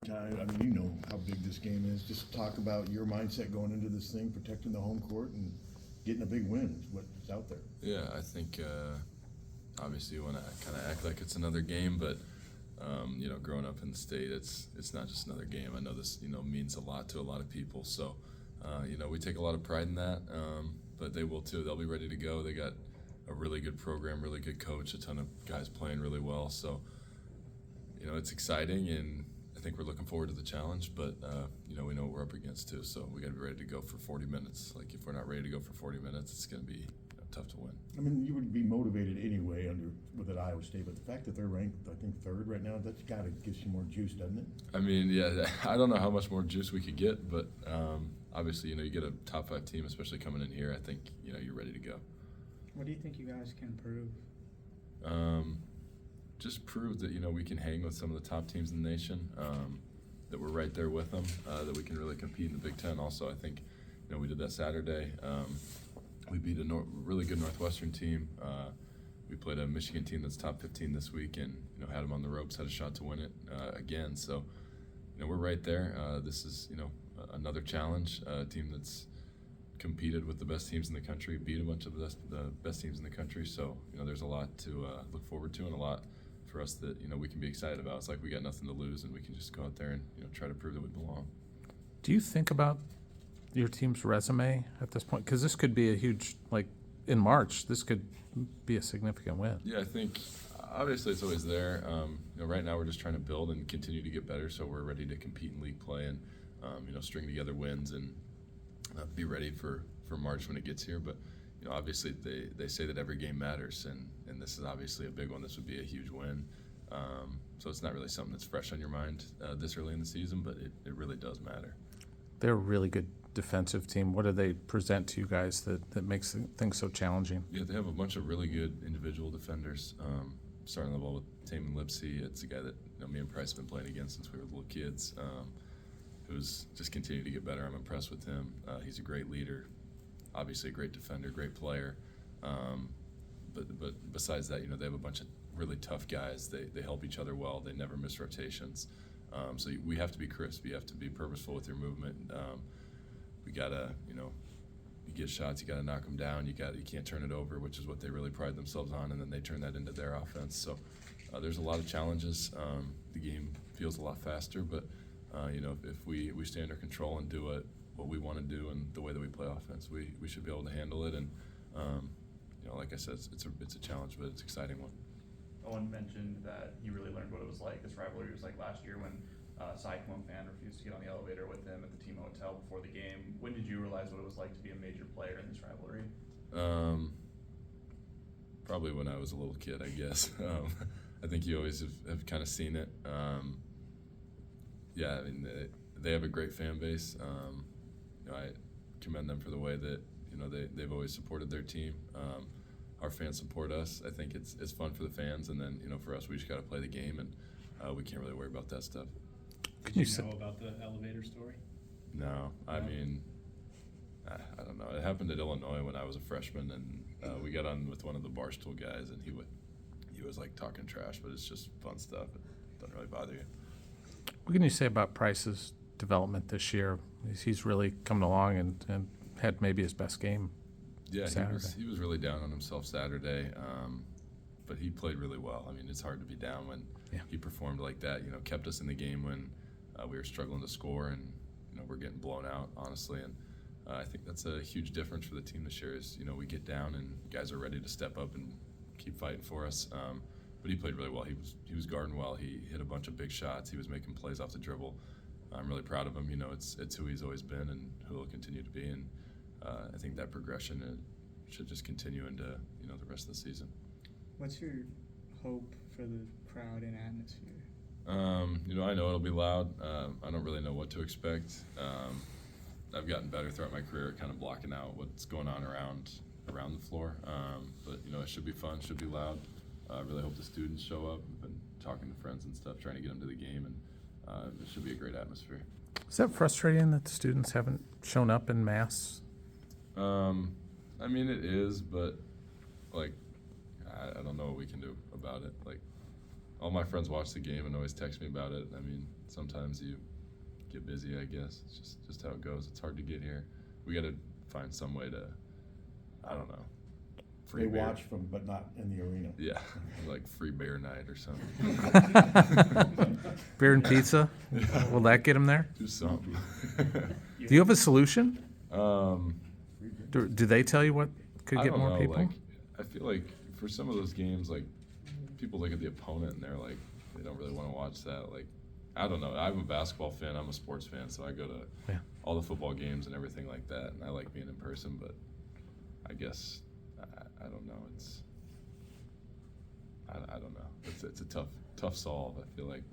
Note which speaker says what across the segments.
Speaker 1: I mean, you know how big this game is. Just talk about your mindset going into this thing, protecting the home court and getting a big win is what's out there.
Speaker 2: Yeah, I think obviously you want to kind of act like it's another game, but growing up in the state, it's not just another game. I know this means a lot to a lot of people, so we take a lot of pride in that. But they will too. They'll be ready to go. They got a really good program, really good coach, a ton of guys playing really well. So it's exciting, and I think we're looking forward to the challenge. But we know what we're up against too. So we got to be ready to go for 40 minutes. Like if we're not ready to go for 40 minutes, it's going to be tough to win.
Speaker 1: I mean, you would be motivated anyway with at Iowa State, but the fact that they're ranked, I think, third right now, that's got to give you more juice, doesn't it?
Speaker 2: I mean, yeah, I don't know how much more juice we could get, but obviously, you get a top 5 team, especially coming in here. I think you're ready to go.
Speaker 3: What do you think you guys can prove?
Speaker 2: Just prove that we can hang with some of the top teams in the nation, that we're right there with them, that we can really compete in the Big Ten. Also, I think we did that Saturday. We beat a really good Northwestern team. We played a Michigan team that's top 15 this week, and had them on the ropes, had a shot to win it again. So we're right there. This is another challenge. A team that's competed with the best teams in the country, beat a bunch of the best teams in the country. So there's a lot to look forward to, and a lot for us that we can be excited about. It's like we got nothing to lose, and we can just go out there and try to prove that we belong.
Speaker 4: Do you think about your team's resume at this point? Because this could be a huge, in March, this could be a significant win.
Speaker 2: Yeah, I think obviously it's always there. Right now we're just trying to build and continue to get better, so we're ready to compete in league play and string together wins and be ready for March when it gets here. But obviously they say that every game matters, and this is obviously a big one. This would be a huge win. So it's not really something that's fresh on your mind this early in the season, but it really does matter.
Speaker 4: They're a really good defensive team. What do they present to you guys that makes things so challenging?
Speaker 2: Yeah, they have a bunch of really good individual defenders. Starting the ball with Taman Lipsey. It's a guy that me and Price have been playing against since we were little kids, who's just continued to get better. I'm impressed with him. He's a great leader, obviously a great defender, great player. But besides that, they have a bunch of really tough guys. They help each other well. They never miss rotations. So we have to be crisp. You have to be purposeful with your movement. We gotta, you get shots, you gotta knock them down. You can't turn it over, which is what they really pride themselves on, and then they turn that into their offense. So there's a lot of challenges. The game feels a lot faster, but if we stay under control and do what we want to do and the way that we play offense, we should be able to handle it. And like I said, it's a challenge, but it's an exciting one.
Speaker 5: Owen mentioned that he really learned what it was like. This rivalry was like last year when Cyclone fan refused to get on the elevator with him at the team hotel before the game. When did you realize what it was like to be a major player in this rivalry?
Speaker 2: Probably when I was a little kid, I guess. I think you always have kind of seen it. Yeah, I mean, they have a great fan base. I commend them for the way that they've always supported their team. Our fans support us. I think it's fun for the fans, and then for us, we just got to play the game, and we can't really worry about that stuff.
Speaker 3: Did you know about the elevator story?
Speaker 2: No, I mean, I don't know. It happened at Illinois when I was a freshman, and we got on with one of the Barstool guys, and he was like talking trash, but it's just fun stuff. It doesn't really bother you.
Speaker 4: What can you say about Price's development this year? He's really coming along and had maybe his best game.
Speaker 2: Yeah,
Speaker 4: Saturday.
Speaker 2: he was really down on himself Saturday, but he played really well. I mean, it's hard to be down when he performed like that. Kept us in the game when we were struggling to score, and we're getting blown out, honestly. And I think that's a huge difference for the team this year. Is we get down and guys are ready to step up and keep fighting for us. But he played really well. He was guarding well. He hit a bunch of big shots. He was making plays off the dribble. I'm really proud of him. It's who he's always been and who he'll continue to be. And I think that progression should just continue into the rest of the season.
Speaker 3: What's your hope for the crowd and atmosphere?
Speaker 2: I know it'll be loud. I don't really know what to expect. I've gotten better throughout my career at kind of blocking out what's going on around the floor. But it should be fun, should be loud. I really hope the students show up. I've been talking to friends and stuff, trying to get them to the game, and it should be a great atmosphere.
Speaker 4: Is that frustrating that the students haven't shown up in mass?
Speaker 2: I mean, it is, but I don't know what we can do about it. all my friends watch the game and always text me about it. I mean, sometimes you get busy, I guess. It's just how it goes. It's hard to get here. We got to find some way to, I don't know.
Speaker 1: They
Speaker 2: beer.
Speaker 1: watch from, but not in the arena.
Speaker 2: Yeah, like free bear night or something.
Speaker 4: Beer and pizza? Will that get them there?
Speaker 2: Do something.
Speaker 4: Do you have a solution?
Speaker 2: Um,
Speaker 4: Do they tell you what could
Speaker 2: I
Speaker 4: get
Speaker 2: don't
Speaker 4: more
Speaker 2: know,
Speaker 4: people?
Speaker 2: Like, I feel like for some of those games, like people look at the opponent and they're like, they don't really want to watch that. Like, I don't know. I'm a basketball fan. I'm a sports fan, so I go to
Speaker 4: Yeah.
Speaker 2: all the football games and everything like that. And I like being in person, but I guess I don't know. I don't know. It's a tough solve. I feel like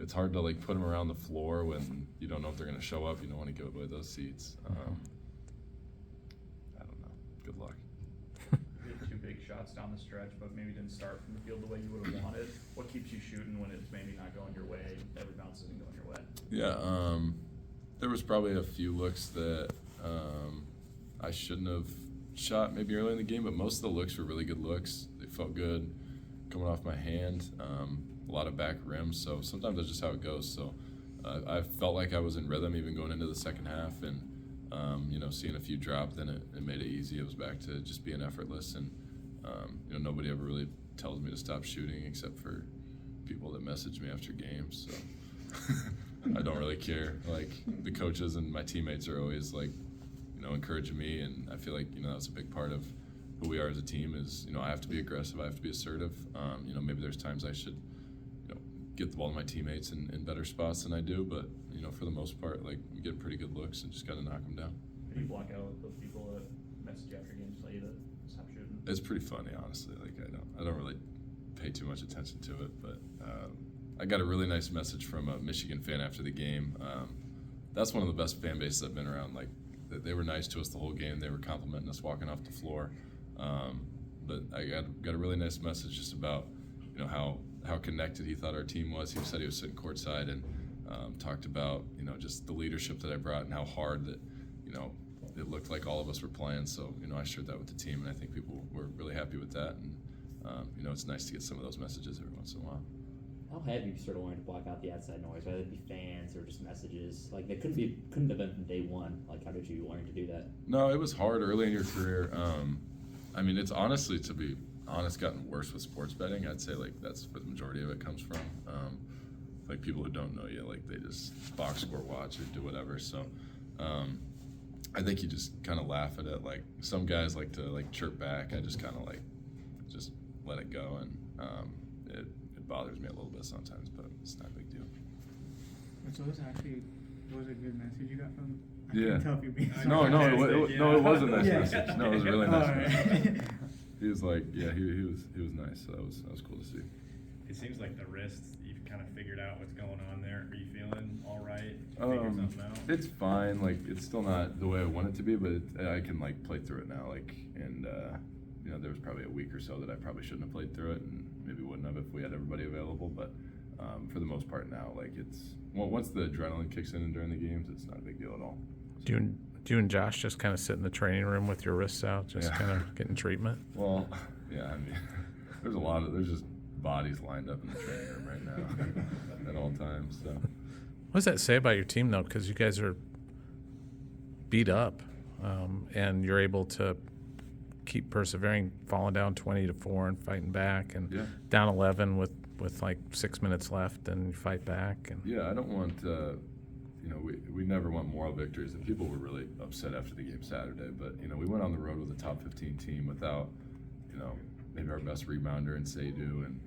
Speaker 2: it's hard to like put them around the floor when you don't know if they're going to show up. You don't want to give away those seats. I don't know. Good luck.
Speaker 5: You hit 2 big shots down the stretch, but maybe didn't start from the field the way you would have wanted. What keeps you shooting when it's maybe not going your way? Every bounce isn't going your way.
Speaker 2: Yeah, there was probably a few looks that I shouldn't have shot maybe early in the game, but most of the looks were really good looks. They felt good coming off my hand, a lot of back rims, so sometimes that's just how it goes. So I felt like I was in rhythm even going into the second half, and seeing a few drop, then it made it easy. It was back to just being effortless, and nobody ever really tells me to stop shooting except for people that message me after games, so I don't really care. Like, the coaches and my teammates are always like, encouraging me, and I feel like, that's a big part of who we are as a team is, I have to be aggressive, I have to be assertive. Maybe there's times I should, get the ball to my teammates in better spots than I do, but, for the most part, like, we get pretty good looks and just got to knock them down.
Speaker 5: How do you block out those people that message you after games tell you to stop shooting?
Speaker 2: It's pretty funny, honestly. Like, I don't really pay too much attention to it, but I got a really nice message from a Michigan fan after the game. That's one of the best fan bases I've been around. Like, they were nice to us the whole game. They were complimenting us walking off the floor. But I got a really nice message just about, how connected he thought our team was. He said he was sitting courtside and talked about, just the leadership that I brought and how hard that, it looked like all of us were playing. So, I shared that with the team, and I think people were really happy with that. And, it's nice to get some of those messages every once in a while.
Speaker 6: How have you sort of learned to block out the outside noise, whether it be fans or just messages? Like, they couldn't have been from day one. Like, how did you learn to do that?
Speaker 2: No, it was hard early in your career. It's honestly, to be honest, gotten worse with sports betting. I'd say, like, that's where the majority of it comes from. Like, people who don't know you, like, they just box score watch or do whatever. So I think you just kind of laugh at it. Like, some guys like to, like, chirp back. I just kind of, like, just let it go, and it bothers me a little bit sometimes, but it's not a big deal.
Speaker 3: So it was a good message you got from. I
Speaker 2: Yeah.
Speaker 3: couldn't tell if you're being
Speaker 2: No, it was a nice
Speaker 3: Yeah.
Speaker 2: message. No, it was a really nice
Speaker 3: Alright.
Speaker 2: message. He was like, yeah, he was nice. So that was cool to see.
Speaker 7: It seems like the wrists, you've kind of figured out what's going on there. Are you feeling all right?
Speaker 2: Um,
Speaker 7: Figure something out?
Speaker 2: It's fine. Like, it's still not the way I want it to be, but I can, like, play through it now. Like, and there was probably a week or so that I probably shouldn't have played through it, and maybe wouldn't have if we had everybody available. But for the most part now, like, once the adrenaline kicks in during the games, it's not a big deal at all.
Speaker 4: Do you and Josh just kind of sit in the training room with your wrists out, just
Speaker 2: Yeah.
Speaker 4: kind of getting treatment?
Speaker 2: Well, yeah, there's just bodies lined up in the training room right now at all times. So.
Speaker 4: What does that say about your team, though? Because you guys are beat up, and you're able to keep persevering, falling down 20-4 and fighting back, and
Speaker 2: Yeah.
Speaker 4: down 11 with like 6 minutes left, and you fight back. And
Speaker 2: Yeah, I don't want, we never want moral victories, and people were really upset after the game Saturday, but, we went on the road with a top 15 team without, maybe our best rebounder in Seydu, and,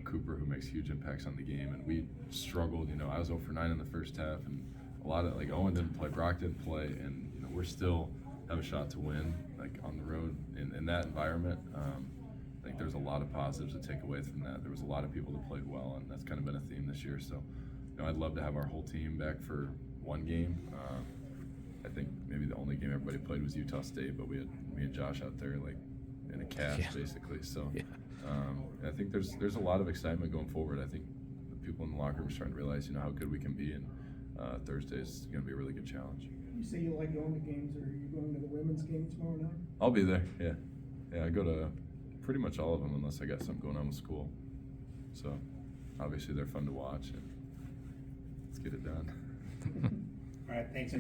Speaker 2: Cooper, who makes huge impacts on the game, and we struggled. I was 0 for 9 in the first half, and a lot of, like, Owen didn't play, Brock didn't play, and, we're still have a shot to win, like, on the road in that environment. I think there's a lot of positives to take away from that. There was a lot of people that played well, and that's kind of been a theme this year. So, I'd love to have our whole team back for one game. I think maybe the only game everybody played was Utah State, but we had me and Josh out there, like, in a cast, basically. So, I think there's a lot of excitement going forward. I think the people in the locker room are starting to realize, how good we can be, and Thursday's going to be a really good challenge.
Speaker 8: You say you like going to games, or are you going to the women's game tomorrow night?
Speaker 2: I'll be there, yeah. Yeah, I go to pretty much all of them unless I got something going on with school. So obviously they're fun to watch, and let's get it done.
Speaker 9: All right, thanks.